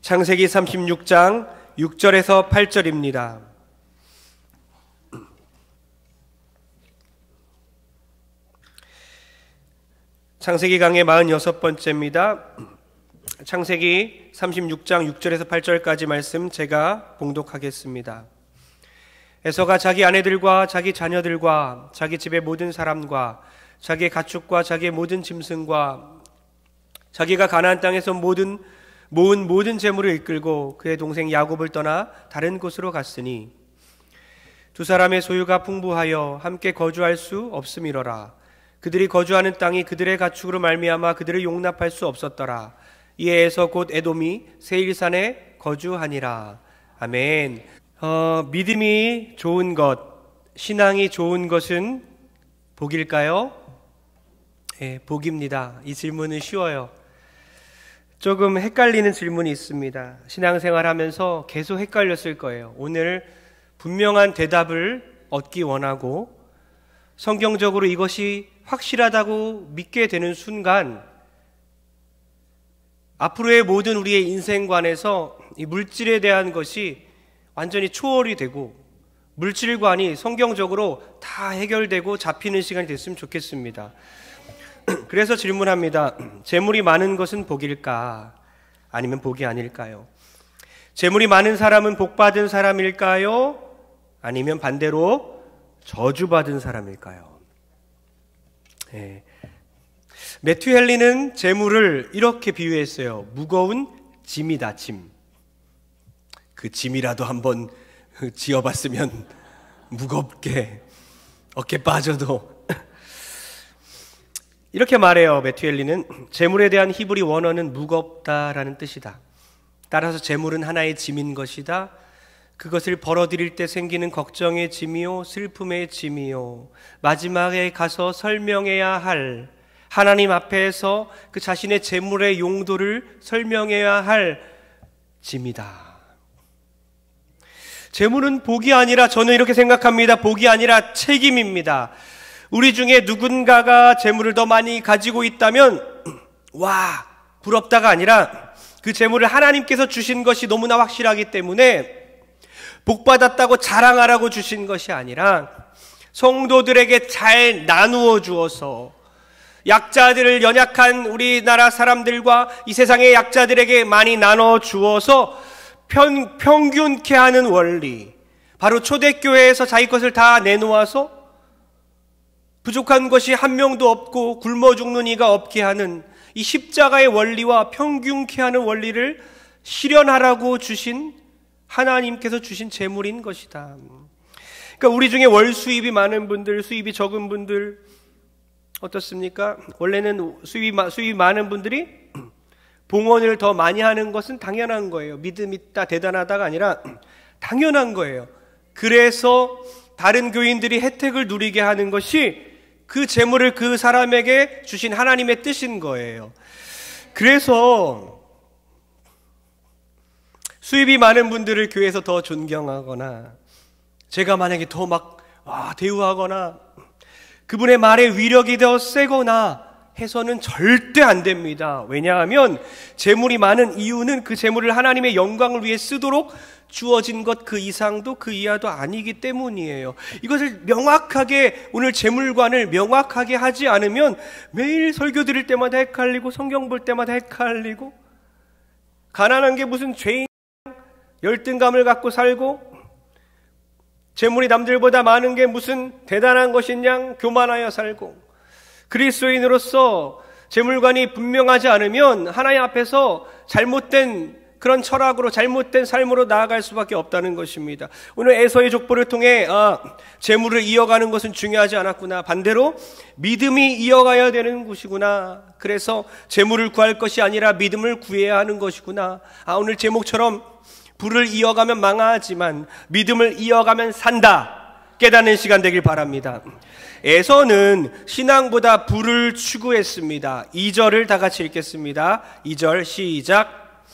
창세기 36장 6절에서 8절입니다. 창세기 강의 46번째입니다. 창세기 36장 6절에서 8절까지 말씀 제가 봉독하겠습니다. 에서가 자기 아내들과 자기 자녀들과 자기 집의 모든 사람과 자기의 가축과 자기의 모든 짐승과 자기가 가나안 땅에서 모은 모든 재물을 이끌고 그의 동생 야곱을 떠나 다른 곳으로 갔으니 두 사람의 소유가 풍부하여 함께 거주할 수 없음이로라. 그들이 거주하는 땅이 그들의 가축으로 말미암아 그들을 용납할 수 없었더라. 이에 에서 곧 에돔이 세일산에 거주하니라. 아멘. 믿음이 좋은 것, 신앙이 좋은 것은 복일까요? 네, 복입니다. 이 질문은 쉬워요. 조금 헷갈리는 질문이 있습니다. 신앙생활하면서 계속 헷갈렸을 거예요. 오늘 분명한 대답을 얻기 원하고 성경적으로 이것이 확실하다고 믿게 되는 순간 앞으로의 모든 우리의 인생관에서 이 물질에 대한 것이 완전히 초월이 되고 물질관이 성경적으로 다 해결되고 잡히는 시간이 됐으면 좋겠습니다. 그래서 질문합니다. 재물이 많은 것은 복일까? 아니면 복이 아닐까요? 재물이 많은 사람은 복받은 사람일까요? 아니면 반대로 저주받은 사람일까요? 네. 매튜 헨리는 재물을 이렇게 비유했어요. 무거운 짐이다, 짐. 그 짐이라도 한번 지어봤으면 무겁게 어깨 빠져도 이렇게 말해요. 매튜 헨리는 재물에 대한 히브리 원어는 무겁다라는 뜻이다. 따라서 재물은 하나의 짐인 것이다. 그것을 벌어들일 때 생기는 걱정의 짐이요 슬픔의 짐이요 마지막에 가서 설명해야 할 하나님 앞에서 그 자신의 재물의 용도를 설명해야 할 짐이다. 재물은 복이 아니라, 저는 이렇게 생각합니다. 복이 아니라 책임입니다. 우리 중에 누군가가 재물을 더 많이 가지고 있다면 와 부럽다가 아니라 그 재물을 하나님께서 주신 것이 너무나 확실하기 때문에 복받았다고 자랑하라고 주신 것이 아니라 성도들에게 잘 나누어 주어서 약자들을, 연약한 우리나라 사람들과 이 세상의 약자들에게 많이 나눠 주어서 평균케 하는 원리, 바로 초대교회에서 자기 것을 다 내놓아서 부족한 것이 한 명도 없고 굶어 죽는 이가 없게 하는 이 십자가의 원리와 평균케 하는 원리를 실현하라고 주신 하나님께서 주신 재물인 것이다. 그러니까 우리 중에 월 수입이 많은 분들, 수입이 적은 분들 어떻습니까? 원래는 수입이 많은 분들이 봉헌을 더 많이 하는 것은 당연한 거예요. 믿음 있다, 대단하다가 아니라 당연한 거예요. 그래서 다른 교인들이 혜택을 누리게 하는 것이 그 재물을 그 사람에게 주신 하나님의 뜻인 거예요. 그래서 수입이 많은 분들을 교회에서 더 존경하거나 제가 만약에 더 막 대우하거나 그분의 말의 위력이 더 세거나 해서는 절대 안 됩니다. 왜냐하면 재물이 많은 이유는 그 재물을 하나님의 영광을 위해 쓰도록 주어진 것 그 이상도 그 이하도 아니기 때문이에요. 이것을 명확하게, 오늘 재물관을 명확하게 하지 않으면 매일 설교 들을 때마다 헷갈리고 성경 볼 때마다 헷갈리고 가난한 게 무슨 죄인, 열등감을 갖고 살고 재물이 남들보다 많은 게 무슨 대단한 것이냐 교만하여 살고, 그리스도인으로서 재물관이 분명하지 않으면 하나님 앞에서 잘못된 그런 철학으로, 잘못된 삶으로 나아갈 수밖에 없다는 것입니다. 오늘 에서의 족보를 통해 재물을 이어가는 것은 중요하지 않았구나, 반대로 믿음이 이어가야 되는 것이구나, 그래서 재물을 구할 것이 아니라 믿음을 구해야 하는 것이구나, 오늘 제목처럼 불을 이어가면 망하지만 믿음을 이어가면 산다 깨닫는 시간 되길 바랍니다. 에서는 신앙보다 불을 추구했습니다. 2절을 다 같이 읽겠습니다. 2절 시작.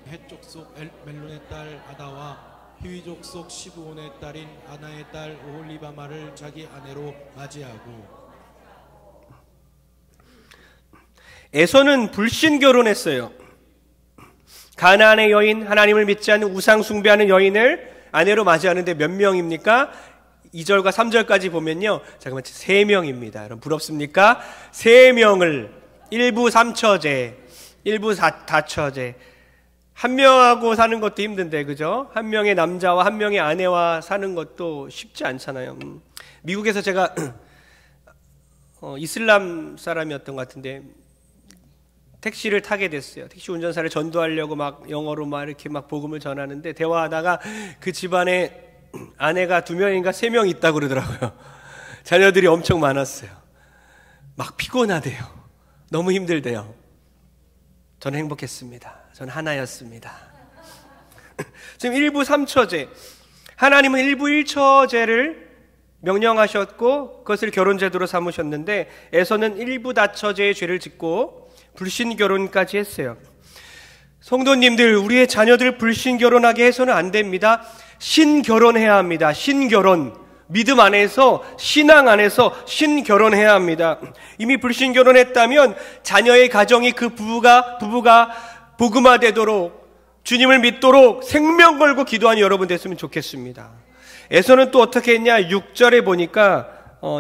해쪽 속 멜론의 딸 아다와 히위족 속 시브온의 딸인 아나의 딸 오홀리바마를 자기 아내로 맞이하고. 에서는 불신 결혼했어요. 가나안의 여인, 하나님을 믿지 않는 우상 숭배하는 여인을 아내로 맞이하는데 몇 명입니까? 2절과 3절까지 보면요, 잠깐만, 3명입니다. 여러분 부럽습니까? 3명을 일부 3처제, 일부 4처제, 한 명하고 사는 것도 힘든데, 그죠? 한 명의 남자와 한 명의 아내와 사는 것도 쉽지 않잖아요. 미국에서 제가 이슬람 사람이었던 것 같은데 택시를 타게 됐어요. 택시 운전사를 전도하려고 막 영어로 막 이렇게 막 복음을 전하는데, 대화하다가 그 집안에 아내가 2명인가 3명 있다고 그러더라고요. 자녀들이 엄청 많았어요. 막 피곤하대요. 너무 힘들대요. 저는 행복했습니다. 저는 하나였습니다. 지금 일부 3처제, 하나님은 일부 1처제를 명령하셨고 그것을 결혼제도로 삼으셨는데, 에서는 일부 다처제의 죄를 짓고 불신결혼까지 했어요. 성도님들, 우리의 자녀들 불신결혼하게 해서는 안 됩니다. 신결혼해야 합니다. 신결혼. 믿음 안에서, 신앙 안에서 신결혼해야 합니다. 이미 불신결혼했다면 자녀의 가정이 그 부부가 복음화되도록, 주님을 믿도록 생명 걸고 기도하는 여러분 됐으면 좋겠습니다. 에서는 또 어떻게 했냐? 6절에 보니까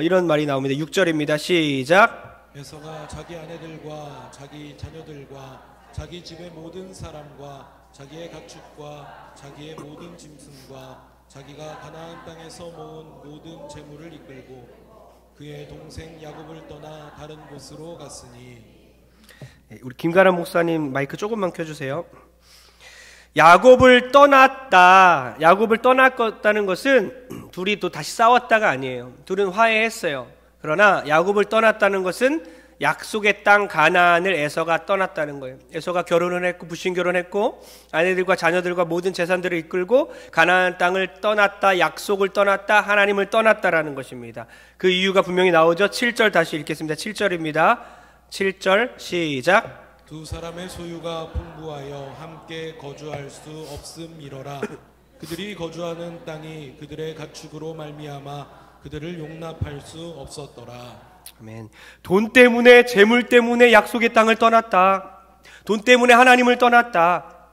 이런 말이 나옵니다. 6절입니다. 시작. 에서가 자기 아내들과 자기 자녀들과 자기 집의 모든 사람과 자기의 가축과 자기의 모든 짐승과 자기가 가나안 땅에서 모은 모든 재물을 이끌고 그의 동생 야곱을 떠나 다른 곳으로 갔으니. 우리 김가람 목사님 마이크 조금만 켜주세요. 야곱을 떠났다. 야곱을 떠났다는 것은 둘이 또 다시 싸웠다가 아니에요. 둘은 화해했어요. 그러나 야곱을 떠났다는 것은 약속의 땅 가나안을 에서가 떠났다는 거예요. 에서가 결혼을 했고 불신결혼했고 아내들과 자녀들과 모든 재산들을 이끌고 가나안 땅을 떠났다, 약속을 떠났다, 하나님을 떠났다라는 것입니다. 그 이유가 분명히 나오죠. 7절 다시 읽겠습니다. 7절입니다. 7절 시작. 두 사람의 소유가 풍부하여 함께 거주할 수 없음이러라. 그들이 거주하는 땅이 그들의 가축으로 말미암아 그들을 용납할 수 없었더라. 아멘. 돈 때문에, 재물 때문에 약속의 땅을 떠났다. 돈 때문에 하나님을 떠났다.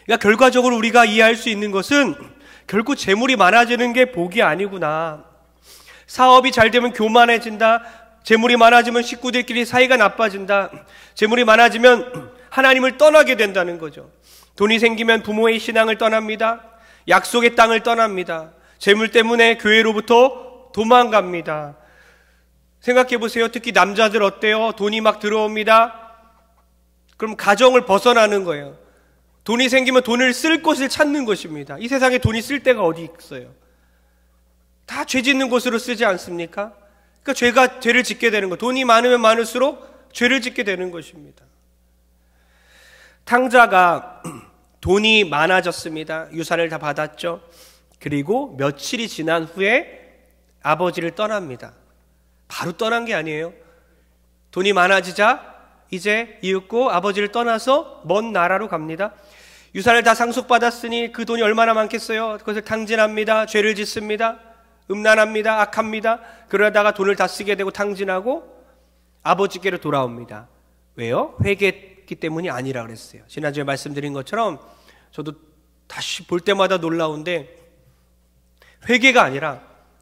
그러니까 결과적으로 우리가 이해할 수 있는 것은 결국 재물이 많아지는 게 복이 아니구나. 사업이 잘 되면 교만해진다. 재물이 많아지면 식구들끼리 사이가 나빠진다. 재물이 많아지면 하나님을 떠나게 된다는 거죠. 돈이 생기면 부모의 신앙을 떠납니다. 약속의 땅을 떠납니다. 재물 때문에 교회로부터 도망갑니다. 생각해 보세요. 특히 남자들 어때요? 돈이 막 들어옵니다. 그럼 가정을 벗어나는 거예요. 돈이 생기면 돈을 쓸 곳을 찾는 것입니다. 이 세상에 돈이 쓸 데가 어디 있어요? 다 죄 짓는 곳으로 쓰지 않습니까? 그러니까 죄를 짓게 되는 거. 돈이 많으면 많을수록 죄를 짓게 되는 것입니다. 탕자가 돈이 많아졌습니다. 유산을 다 받았죠. 그리고 며칠이 지난 후에 아버지를 떠납니다. 바로 떠난 게 아니에요. 돈이 많아지자 이제 이윽고 아버지를 떠나서 먼 나라로 갑니다. 유산을 다 상속받았으니 그 돈이 얼마나 많겠어요? 그것을 탕진합니다. 죄를 짓습니다. 음란합니다. 악합니다. 그러다가 돈을 다 쓰게 되고 탕진하고 아버지께로 돌아옵니다. 왜요? 회개했기 때문이 아니라 그랬어요. 지난주에 말씀드린 것처럼 저도 다시 볼 때마다 놀라운데, 회개가 아니라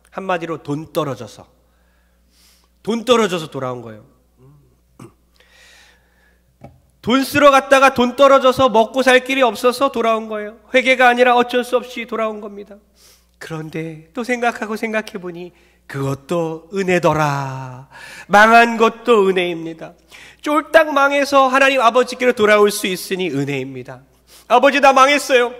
한마디로 돈 떨어져서 돌아온 거예요. 돈 쓰러 갔다가 돈 떨어져서 먹고 살 길이 없어서 돌아온 거예요. 회개가 아니라 어쩔 수 없이 돌아온 겁니다. 그런데 또 생각해보니 그것도 은혜더라. 망한 것도 은혜입니다. 쫄딱 망해서 하나님 아버지께로 돌아올 수 있으니 은혜입니다. 아버지 나 망했어요.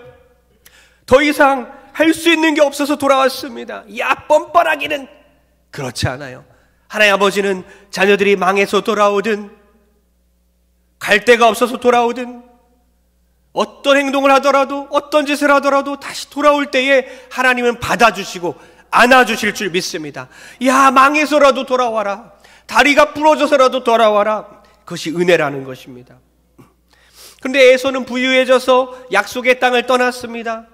더 이상 할 수 있는 게 없어서 돌아왔습니다. 야, 뻔뻔하기는. 그렇지 않아요. 하나님 아버지는 자녀들이 망해서 돌아오든 갈 데가 없어서 돌아오든 어떤 행동을 하더라도 어떤 짓을 하더라도 다시 돌아올 때에 하나님은 받아주시고 안아주실 줄 믿습니다. 야, 망해서라도 돌아와라. 다리가 부러져서라도 돌아와라. 그것이 은혜라는 것입니다. 그런데 에서는 부유해져서 약속의 땅을 떠났습니다.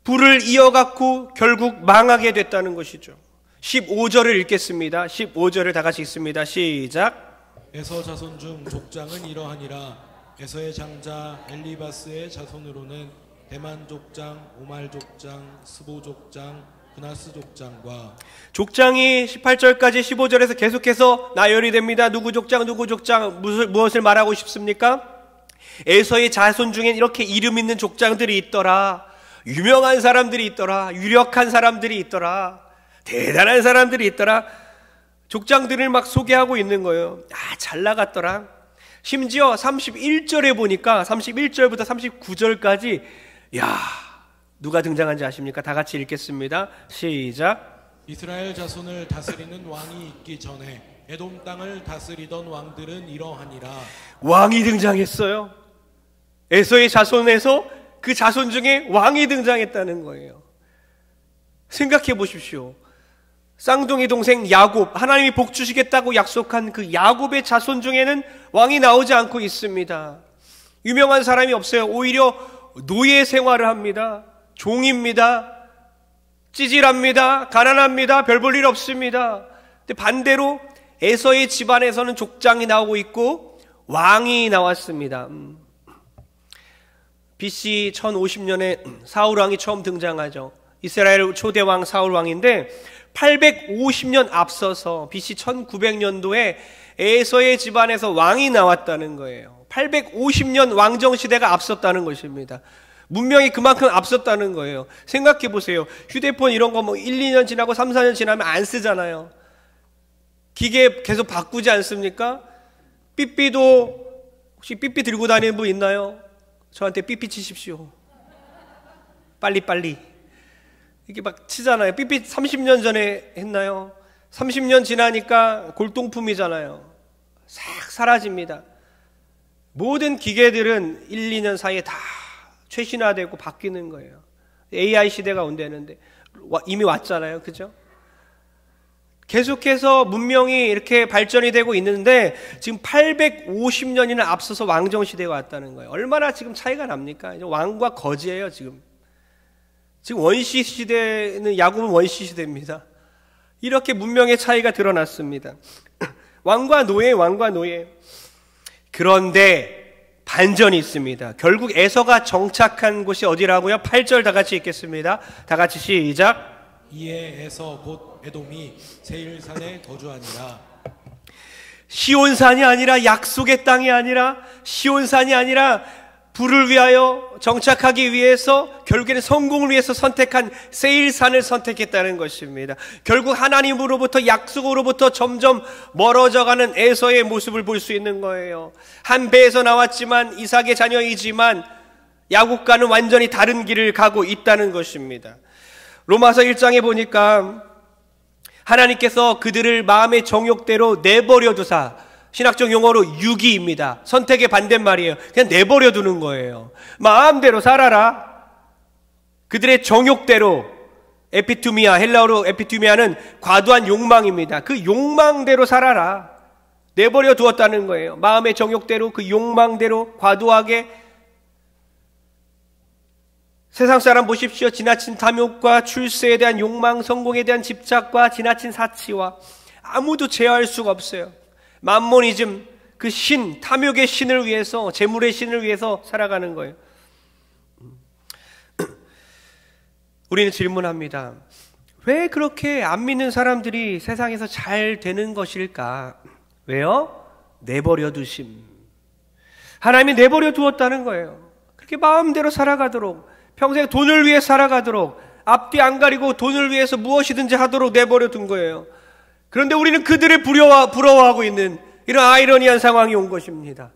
부를 이어갖고 결국 망하게 됐다는 것이죠. 15절을 읽겠습니다. 15절을 다 같이 읽습니다. 시작. 에서 자손 중 족장은 이러하니라. 에서의 장자 엘리바스의 자손으로는 대만 족장, 오말 족장, 스보 족장, 브나스 족장과 족장이 18절까지 15절에서 계속해서 나열이 됩니다. 누구 족장, 누구 족장, 무엇을 말하고 싶습니까? 에서의 자손 중엔 이렇게 이름 있는 족장들이 있더라. 유명한 사람들이 있더라. 유력한 사람들이 있더라. 대단한 사람들이 있더라. 족장들을 막 소개하고 있는 거예요. 아, 잘 나갔더라. 심지어 31절에 보니까 31절부터 39절까지 야, 누가 등장한지 아십니까? 다 같이 읽겠습니다. 시작. 이스라엘 자손을 다스리는 왕이 있기 전에 에돔 땅을 다스리던 왕들은 이러하니라. 왕이 등장했어요. 에서의 자손에서 그 자손 중에 왕이 등장했다는 거예요. 생각해 보십시오. 쌍둥이 동생 야곱, 하나님이 복 주시겠다고 약속한 그 야곱의 자손 중에는 왕이 나오지 않고 있습니다. 유명한 사람이 없어요. 오히려 노예 생활을 합니다. 종입니다. 찌질합니다. 가난합니다. 별 볼 일 없습니다. 근데 반대로 에서의 집안에서는 족장이 나오고 있고 왕이 나왔습니다. BC 1050년에 사울 왕이 처음 등장하죠. 이스라엘 초대 왕 사울 왕인데 850년 앞서서 BC 1900년도에 에서의 집안에서 왕이 나왔다는 거예요. 850년 왕정 시대가 앞섰다는 것입니다. 문명이 그만큼 앞섰다는 거예요. 생각해 보세요. 휴대폰 이런 거 뭐 1, 2년 지나고 3, 4년 지나면 안 쓰잖아요. 기계 계속 바꾸지 않습니까? 삐삐도 혹시 삐삐 들고 다니는 분 있나요? 저한테 삐삐 치십시오. 빨리. 이렇게 막 치잖아요. 삐삐 30년 전에 했나요? 30년 지나니까 골동품이잖아요. 싹 사라집니다. 모든 기계들은 1, 2년 사이에 다 최신화되고 바뀌는 거예요. AI 시대가 온다는데 이미 왔잖아요. 그죠? 계속해서 문명이 이렇게 발전이 되고 있는데 지금 850년이나 앞서서 왕정 시대가 왔다는 거예요. 얼마나 지금 차이가 납니까? 왕과 거지예요. 지금 원시 시대는 야곱은 원시 시대입니다. 이렇게 문명의 차이가 드러났습니다. 왕과 노예. 그런데 반전이 있습니다. 결국 에서가 정착한 곳이 어디라고요? 8절 다 같이 읽겠습니다. 다 같이 시작. 이에 에서 곧 에돔이 세일산에 거주하니라. 시온산이 아니라 약속의 땅이 아니라 시온산이 아니라 부를 위하여 정착하기 위해서 결국에는 성공을 위해서 선택한 세일산을 선택했다는 것입니다. 결국 하나님으로부터 약속으로부터 점점 멀어져가는 에서의 모습을 볼 수 있는 거예요. 한 배에서 나왔지만 이삭의 자녀이지만 야곱과는 완전히 다른 길을 가고 있다는 것입니다. 로마서 1장에 보니까 하나님께서 그들을 마음의 정욕대로 내버려 두사, 신학적 용어로 유기입니다. 선택의 반대말이에요. 그냥 내버려 두는 거예요. 마음대로 살아라. 그들의 정욕대로, 에피투미아, 헬라어로 에피투미아는 과도한 욕망입니다. 그 욕망대로 살아라. 내버려 두었다는 거예요. 마음의 정욕대로, 그 욕망대로 과도하게. 세상 사람 보십시오. 지나친 탐욕과 출세에 대한 욕망, 성공에 대한 집착과 지나친 사치와 아무도 제어할 수가 없어요. 맘모니즘, 그 신, 탐욕의 신을 위해서, 재물의 신을 위해서 살아가는 거예요. 우리는 질문합니다. 왜 그렇게 안 믿는 사람들이 세상에서 잘 되는 것일까? 왜요? 내버려 두심. 하나님이 내버려 두었다는 거예요. 그렇게 마음대로 살아가도록, 평생 돈을 위해 살아가도록, 앞뒤 안 가리고 돈을 위해서 무엇이든지 하도록 내버려 둔 거예요. 그런데 우리는 그들을 부러워하고 있는 이런 아이러니한 상황이 온 것입니다.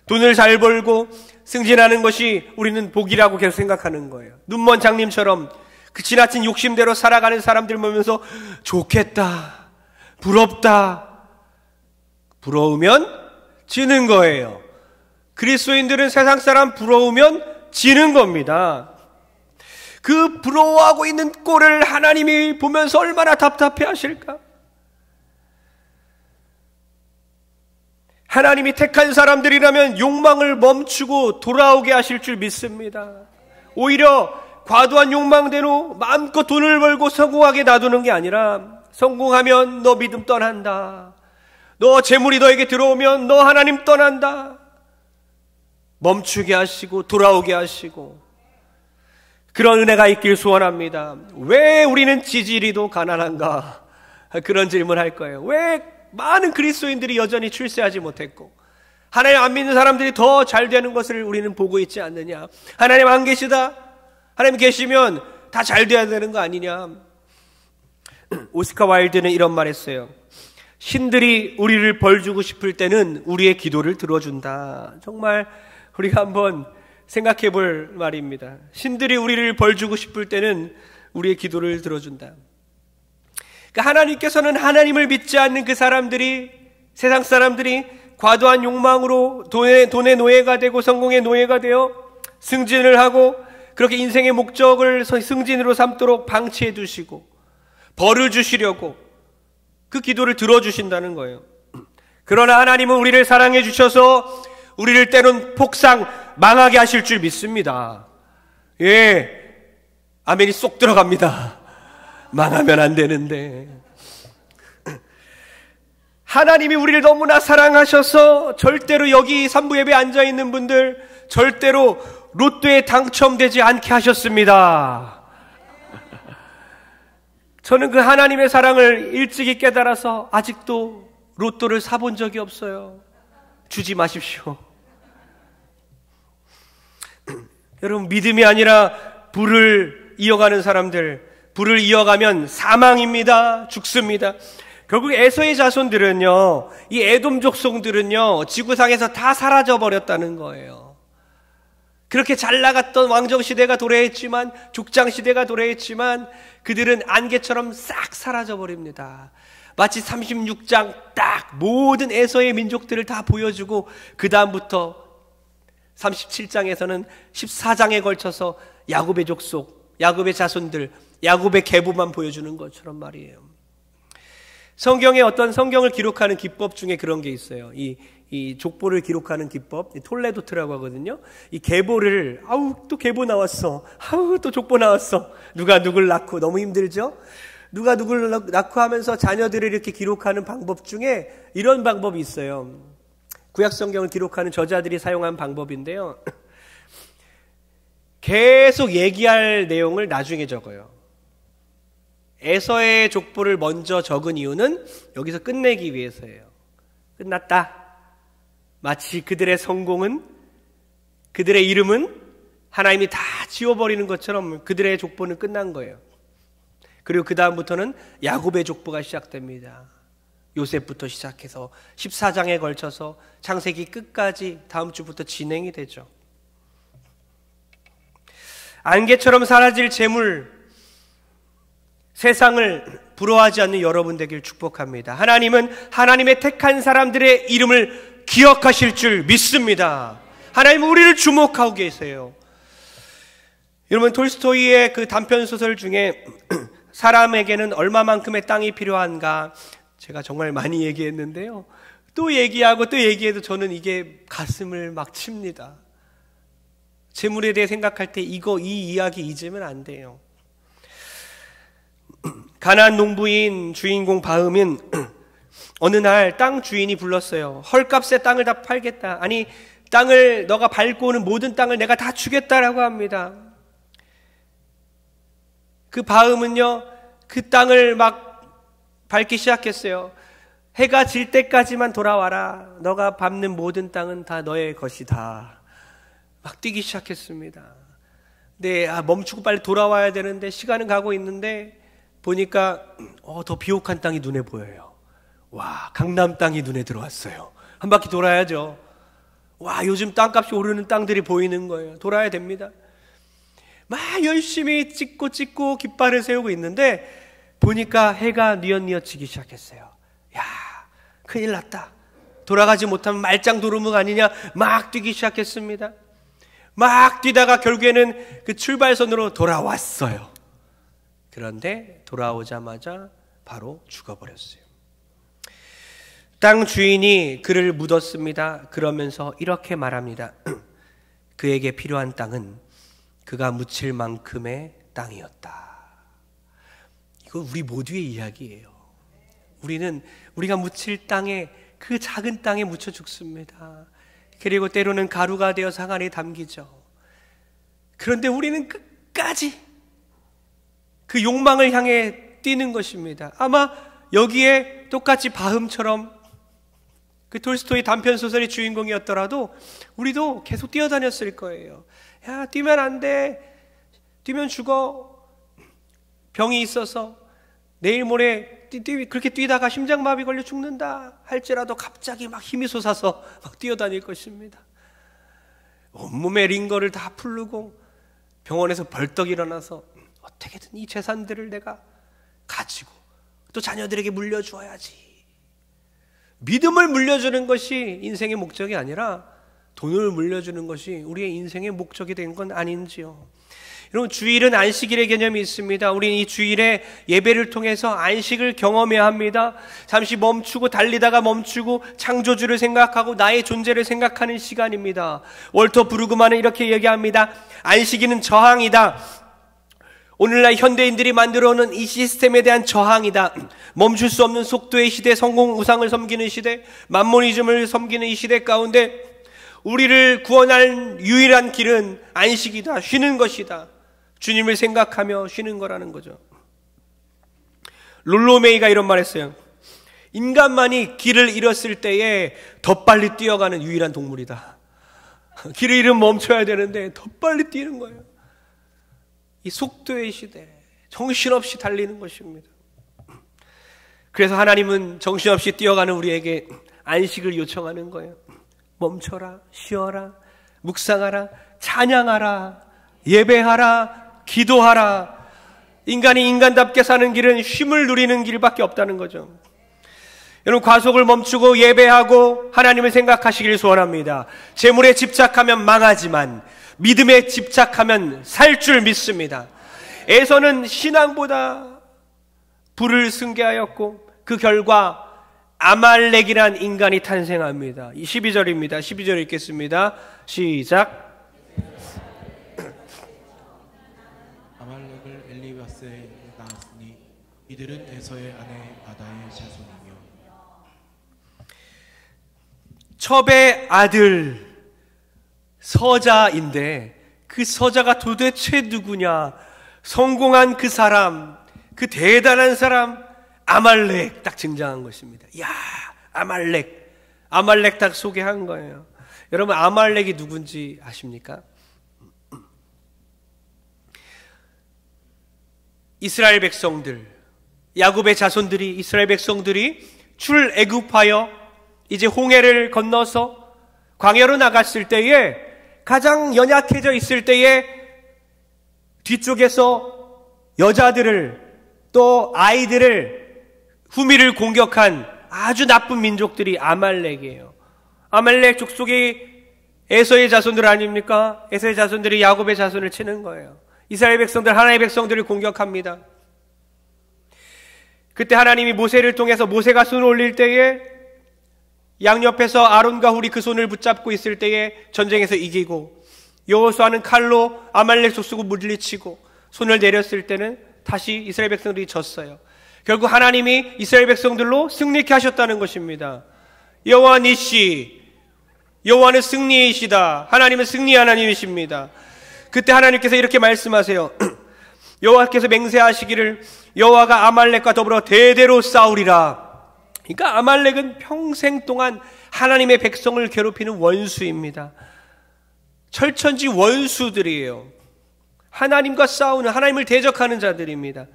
돈을 잘 벌고 승진하는 것이 우리는 복이라고 계속 생각하는 거예요. 눈먼 장님처럼 그 지나친 욕심대로 살아가는 사람들 보면서 좋겠다, 부럽다. 부러우면 지는 거예요. 그리스도인들은 세상 사람 부러우면 지는 겁니다. 그 부러워하고 있는 꼴을 하나님이 보면서 얼마나 답답해 하실까? 하나님이 택한 사람들이라면 욕망을 멈추고 돌아오게 하실 줄 믿습니다. 오히려 과도한 욕망대로 마음껏 돈을 벌고 성공하게 놔두는 게 아니라, 성공하면 너 믿음 떠난다. 너 재물이 너에게 들어오면 너 하나님 떠난다. 멈추게 하시고 돌아오게 하시고 그런 은혜가 있길 소원합니다. 왜 우리는 지지리도 가난한가? 그런 질문할 거예요. 왜 많은 그리스도인들이 여전히 출세하지 못했고 하나님 안 믿는 사람들이 더 잘 되는 것을 우리는 보고 있지 않느냐? 하나님 안 계시다? 하나님 계시면 다 잘 돼야 되는 거 아니냐? 오스카 와일드는 이런 말 했어요. 신들이 우리를 벌주고 싶을 때는 우리의 기도를 들어준다. 정말 우리가 한번 생각해 볼 말입니다. 신들이 우리를 벌주고 싶을 때는 우리의 기도를 들어준다. 그러니까 하나님께서는 하나님을 믿지 않는 그 사람들이, 세상 사람들이 과도한 욕망으로 돈의 노예가 되고 성공의 노예가 되어 승진을 하고 그렇게 인생의 목적을 승진으로 삼도록 방치해 두시고 벌을 주시려고 그 기도를 들어주신다는 거예요. 그러나 하나님은 우리를 사랑해 주셔서 우리를 때론 폭삭 망하게 하실 줄 믿습니다. 예, 아멘이 쏙 들어갑니다. 망하면 안 되는데. 하나님이 우리를 너무나 사랑하셔서 절대로 여기 산부 예배에 앉아있는 분들 절대로 로또에 당첨되지 않게 하셨습니다. 저는 그 하나님의 사랑을 일찍이 깨달아서 아직도 로또를 사본 적이 없어요. 주지 마십시오. 여러분, 믿음이 아니라 불을 이어가는 사람들, 불을 이어가면 사망입니다. 죽습니다. 결국 에서의 자손들은요, 이 에돔 족속들은요, 지구상에서 다 사라져 버렸다는 거예요. 그렇게 잘 나갔던 왕정시대가 도래했지만, 족장시대가 도래했지만 그들은 안개처럼 싹 사라져 버립니다. 마치 36장 딱 모든 에서의 민족들을 다 보여주고 그 다음부터 37장에서는 14장에 걸쳐서 야곱의 족속, 야곱의 자손들, 야곱의 계보만 보여주는 것처럼 말이에요. 성경에 어떤 성경을 기록하는 기법 중에 그런 게 있어요. 이 족보를 기록하는 기법, 톨레도트라고 하거든요. 이 계보를, 또 계보 나왔어. 또 족보 나왔어. 누가 누굴 낳고, 너무 힘들죠? 누가 누굴 낳고 하면서 자녀들을 이렇게 기록하는 방법 중에 이런 방법이 있어요. 구약 성경을 기록하는 저자들이 사용한 방법인데요. 계속 얘기할 내용을 나중에 적어요. 에서의 족보를 먼저 적은 이유는 여기서 끝내기 위해서예요. 끝났다. 마치 그들의 성공은, 그들의 이름은 하나님이 다 지워버리는 것처럼 그들의 족보는 끝난 거예요. 그리고 그 다음부터는 야곱의 족보가 시작됩니다. 요셉부터 시작해서 14장에 걸쳐서 창세기 끝까지 다음 주부터 진행이 되죠. 안개처럼 사라질 재물, 세상을 부러워하지 않는 여러분 되길 축복합니다. 하나님은 하나님의 택한 사람들의 이름을 기억하실 줄 믿습니다. 하나님은 우리를 주목하고 계세요. 여러분, 톨스토이의 그 단편소설 중에 사람에게는 얼마만큼의 땅이 필요한가, 제가 정말 많이 얘기했는데요. 또 얘기하고 또 얘기해도 저는 이게 가슴을 막 칩니다. 재물에 대해 생각할 때 이 이야기 잊으면 안 돼요. 가나안 농부인 주인공 바음은 어느 날 땅 주인이 불렀어요. 헐값에 땅을 다 팔겠다. 아니, 땅을, 너가 밟고 오는 모든 땅을 내가 다 주겠다라고 합니다. 그 바음은요, 그 땅을 막 밟기 시작했어요. 해가 질 때까지만 돌아와라. 너가 밟는 모든 땅은 다 너의 것이다. 막 뛰기 시작했습니다. 네, 멈추고 빨리 돌아와야 되는데 시간은 가고 있는데 보니까 더 비옥한 땅이 눈에 보여요. 와, 강남 땅이 눈에 들어왔어요. 한 바퀴 돌아야죠. 와, 요즘 땅값이 오르는 땅들이 보이는 거예요. 돌아야 됩니다. 막 열심히 찍고 깃발을 세우고 있는데 보니까 해가 뉘엿뉘엿지기 시작했어요. 야, 큰일 났다. 돌아가지 못하면 말짱도루묵 아니냐. 막 뛰기 시작했습니다. 막 뛰다가 결국에는 그 출발선으로 돌아왔어요. 그런데 돌아오자마자 바로 죽어버렸어요. 땅 주인이 그를 묻었습니다. 그러면서 이렇게 말합니다. 그에게 필요한 땅은 그가 묻힐 만큼의 땅이었다. 이거 우리 모두의 이야기예요. 우리가 묻힐 땅에, 그 작은 땅에 묻혀 죽습니다. 그리고 때로는 가루가 되어서 항 안에 담기죠. 그런데 우리는 끝까지 그 욕망을 향해 뛰는 것입니다. 아마 여기에 똑같이 바흠처럼 그 톨스토이 단편소설의 주인공이었더라도 우리도 계속 뛰어다녔을 거예요. 야, 뛰면 안 돼. 뛰면 죽어. 병이 있어서 내일 모레 그렇게 뛰다가 심장마비 걸려 죽는다 할지라도 갑자기 막 힘이 솟아서 막 뛰어다닐 것입니다. 온몸에 링거를 다 풀르고 병원에서 벌떡 일어나서 어떻게든 이 재산들을 내가 가지고 또 자녀들에게 물려주어야지. 믿음을 물려주는 것이 인생의 목적이 아니라 돈을 물려주는 것이 우리의 인생의 목적이 된 건 아닌지요. 여러분, 주일은 안식일의 개념이 있습니다. 우리는 이 주일에 예배를 통해서 안식을 경험해야 합니다. 잠시 멈추고 달리다가 멈추고 창조주를 생각하고 나의 존재를 생각하는 시간입니다. 월터 브루그만은 이렇게 얘기합니다. 안식일은 저항이다. 오늘날 현대인들이 만들어오는 이 시스템에 대한 저항이다. 멈출 수 없는 속도의 시대, 성공 우상을 섬기는 시대, 만모니즘을 섬기는 이 시대 가운데 우리를 구원할 유일한 길은 안식이다. 쉬는 것이다. 주님을 생각하며 쉬는 거라는 거죠. 롤로메이가 이런 말 했어요. 인간만이 길을 잃었을 때에 더 빨리 뛰어가는 유일한 동물이다. 길을 잃으면 멈춰야 되는데 더 빨리 뛰는 거예요. 이 속도의 시대, 정신없이 달리는 것입니다. 그래서 하나님은 정신없이 뛰어가는 우리에게 안식을 요청하는 거예요. 멈춰라, 쉬어라, 묵상하라, 찬양하라, 예배하라, 기도하라. 인간이 인간답게 사는 길은 쉼을 누리는 길밖에 없다는 거죠. 여러분, 과속을 멈추고 예배하고 하나님을 생각하시길 소원합니다. 재물에 집착하면 망하지만 믿음에 집착하면 살 줄 믿습니다. 에서는 신앙보다 불을 승계하였고 그 결과 아말렉이란 인간이 탄생합니다. 12절입니다. 12절 읽겠습니다. 시작. 아말렉을 엘리바스에 낳았으니 이들은 에서의 아내 아다의 자손이며. 첩의 아들 서자인데 그 서자가 도대체 누구냐? 성공한 그 사람, 그 대단한 사람 아말렉 딱 등장한 것입니다. 야, 아말렉 딱 소개한 거예요. 여러분, 아말렉이 누군지 아십니까? 이스라엘 백성들, 야곱의 자손들이, 이스라엘 백성들이 출애굽하여 이제 홍해를 건너서 광야로 나갔을 때에 가장 연약해져 있을 때에 뒤쪽에서 여자들을 또 아이들을 후미를 공격한 아주 나쁜 민족들이 아말렉이에요. 아말렉 족속이 에서의 자손들 아닙니까? 에서의 자손들이 야곱의 자손을 치는 거예요. 이스라엘 백성들, 하나님의 백성들을 공격합니다. 그때 하나님이 모세를 통해서 모세가 손을 올릴 때에 양옆에서 아론과 훌이 그 손을 붙잡고 있을 때에 전쟁에서 이기고, 여호수아는 칼로 아말렉 족속을 물리치고 손을 내렸을 때는 다시 이스라엘 백성들이 졌어요. 결국 하나님이 이스라엘 백성들로 승리케 하셨다는 것입니다. 여호와 니시, 여호와는 승리이시다. 하나님은 승리 하나님이십니다. 그때 하나님께서 이렇게 말씀하세요. 여호와께서 맹세하시기를 여호와가 아말렉과 더불어 대대로 싸우리라. 그러니까 아말렉은 평생 동안 하나님의 백성을 괴롭히는 원수입니다. 철천지 원수들이에요. 하나님과 싸우는, 하나님을 대적하는 자들입니다.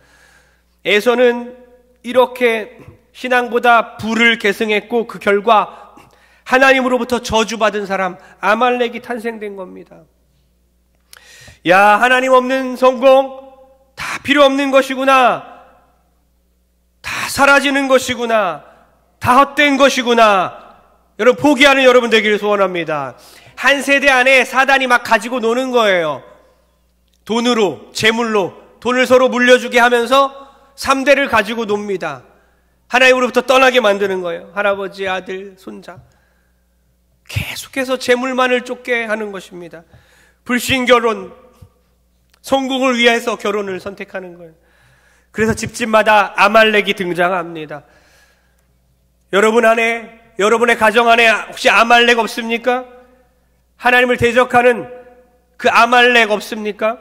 에서는 이렇게 신앙보다 불을 계승했고 그 결과 하나님으로부터 저주받은 사람 아말렉이 탄생된 겁니다. 야, 하나님 없는 성공 다 필요 없는 것이구나. 다 사라지는 것이구나. 다 헛된 것이구나. 여러분, 포기하는 여러분 되기를 소원합니다. 한 세대 안에 사단이 막 가지고 노는 거예요. 돈으로, 재물로 돈을 서로 물려주게 하면서 3대를 가지고 놉니다. 하나님으로부터 떠나게 만드는 거예요. 할아버지, 아들, 손자. 계속해서 재물만을 쫓게 하는 것입니다. 불신결혼, 성공을 위해서 결혼을 선택하는 거예요. 그래서 집집마다 아말렉이 등장합니다. 여러분 안에, 여러분의 가정 안에 혹시 아말렉 없습니까? 하나님을 대적하는 그 아말렉 없습니까?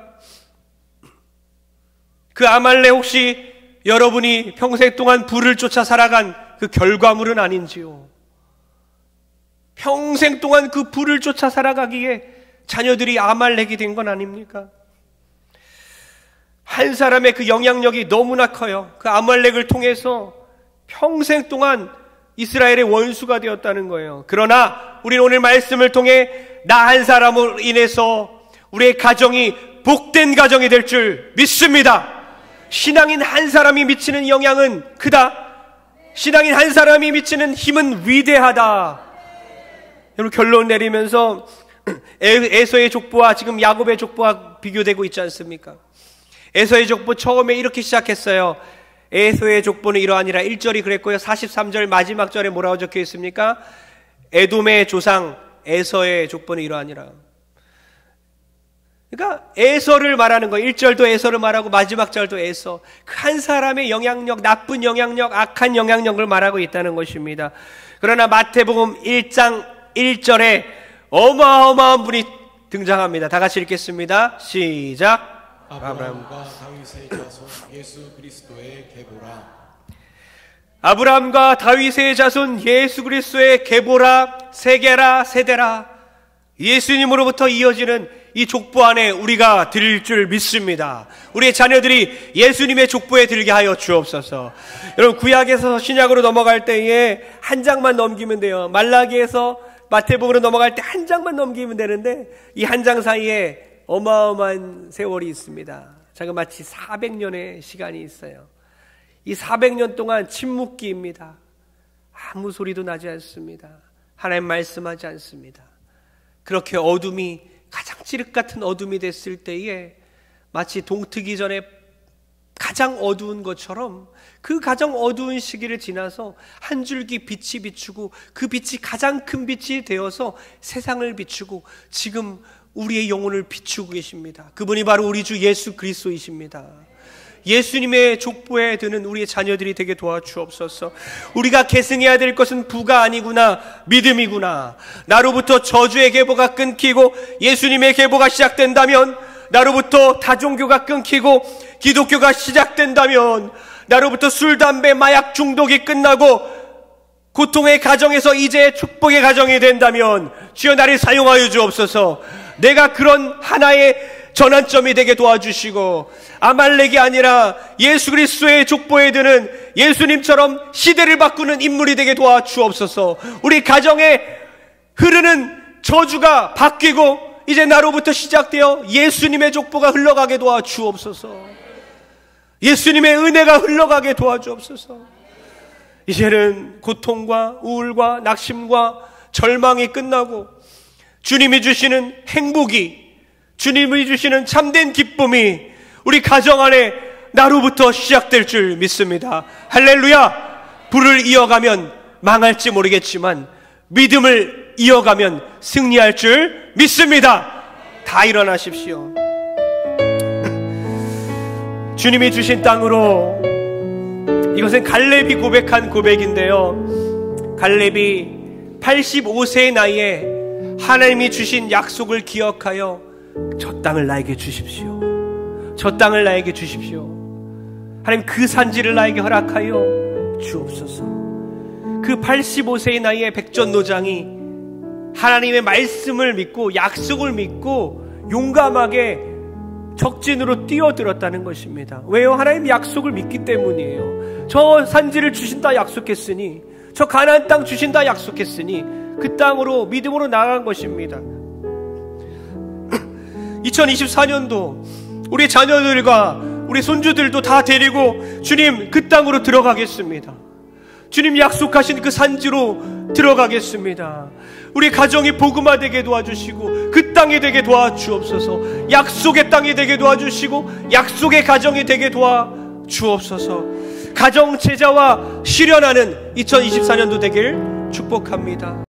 그 아말렉 혹시 여러분이 평생 동안 불을 쫓아 살아간 그 결과물은 아닌지요? 평생 동안 그 불을 쫓아 살아가기에 자녀들이 아말렉이 된 건 아닙니까? 한 사람의 그 영향력이 너무나 커요. 그 아말렉을 통해서 평생 동안 이스라엘의 원수가 되었다는 거예요. 그러나 우리는 오늘 말씀을 통해 나 한 사람으로 인해서 우리의 가정이 복된 가정이 될 줄 믿습니다. 신앙인 한 사람이 미치는 영향은 크다. 신앙인 한 사람이 미치는 힘은 위대하다. 여러분, 결론 내리면서 에서의 족보와 지금 야곱의 족보와 비교되고 있지 않습니까? 에서의 족보 처음에 이렇게 시작했어요. 에서의 족보는 이러하니라. 1절이 그랬고요. 43절 마지막 절에 뭐라고 적혀 있습니까? 에돔의 조상 에서의 족보는 이러하니라. 그러니까 에서를 말하는 거예요. 1절도 에서를 말하고 마지막 절도 에서. 그 한 사람의 영향력, 나쁜 영향력, 악한 영향력을 말하고 있다는 것입니다. 그러나 마태복음 1장 1절에 어마어마한 분이 등장합니다. 다 같이 읽겠습니다. 시작. 아브라함과 다윗의 자손 예수 그리스도의 계보라. 아브라함과 다윗의 자손 예수 그리스도의 계보라, 세계라, 세대라. 예수님으로부터 이어지는 이 족보 안에 우리가 들을 줄 믿습니다. 우리의 자녀들이 예수님의 족보에 들게 하여 주옵소서. 여러분, 구약에서 신약으로 넘어갈 때에 한 장만 넘기면 돼요. 말라기에서 마태복음으로 넘어갈 때 한 장만 넘기면 되는데 이 한 장 사이에 어마어마한 세월이 있습니다. 자그마치 400년의 시간이 있어요. 이 400년 동안 침묵기입니다. 아무 소리도 나지 않습니다. 하나님 말씀하지 않습니다. 그렇게 어둠이 가장 칠흑 같은 어둠이 됐을 때에 마치 동트기 전에 가장 어두운 것처럼 그 가장 어두운 시기를 지나서 한 줄기 빛이 비추고 그 빛이 가장 큰 빛이 되어서 세상을 비추고 지금 우리의 영혼을 비추고 계십니다. 그분이 바로 우리 주 예수 그리스도이십니다. 예수님의 족보에 드는 우리의 자녀들이 되게 도와주옵소서. 우리가 계승해야 될 것은 부가 아니구나, 믿음이구나. 나로부터 저주의 계보가 끊기고 예수님의 계보가 시작된다면, 나로부터 다종교가 끊기고 기독교가 시작된다면, 나로부터 술, 담배, 마약 중독이 끝나고 고통의 가정에서 이제 축복의 가정이 된다면 주여 나를 사용하여 주옵소서. 내가 그런 하나의 전환점이 되게 도와주시고 아말렉이 아니라 예수 그리스도의 족보에 드는 예수님처럼 시대를 바꾸는 인물이 되게 도와주옵소서. 우리 가정에 흐르는 저주가 바뀌고 이제 나로부터 시작되어 예수님의 족보가 흘러가게 도와주옵소서. 예수님의 은혜가 흘러가게 도와주옵소서. 이제는 고통과 우울과 낙심과 절망이 끝나고 주님이 주시는 행복이, 주님이 주시는 참된 기쁨이 우리 가정 안에 나로부터 시작될 줄 믿습니다. 할렐루야! 불을 이어가면 망할지 모르겠지만 믿음을 이어가면 승리할 줄 믿습니다. 다 일어나십시오. 주님이 주신 땅으로, 이것은 갈렙이 고백한 고백인데요, 갈렙이 85세의 나이에 하나님이 주신 약속을 기억하여 저 땅을 나에게 주십시오, 저 땅을 나에게 주십시오, 하나님 그 산지를 나에게 허락하여 주옵소서. 그 85세의 나이에 백전노장이 하나님의 말씀을 믿고 약속을 믿고 용감하게 적진으로 뛰어들었다는 것입니다. 왜요? 하나님 약속을 믿기 때문이에요. 저 산지를 주신다 약속했으니, 저 가나안 땅 주신다 약속했으니 그 땅으로 믿음으로 나아간 것입니다. 2024년도 우리 자녀들과 우리 손주들도 다 데리고 주님 그 땅으로 들어가겠습니다. 주님 약속하신 그 산지로 들어가겠습니다. 우리 가정이 복음화되게 도와주시고 그 땅이 되게 도와주옵소서. 약속의 땅이 되게 도와주시고 약속의 가정이 되게 도와주옵소서. 가정 제자와 실현하는 2024년도 되길 축복합니다.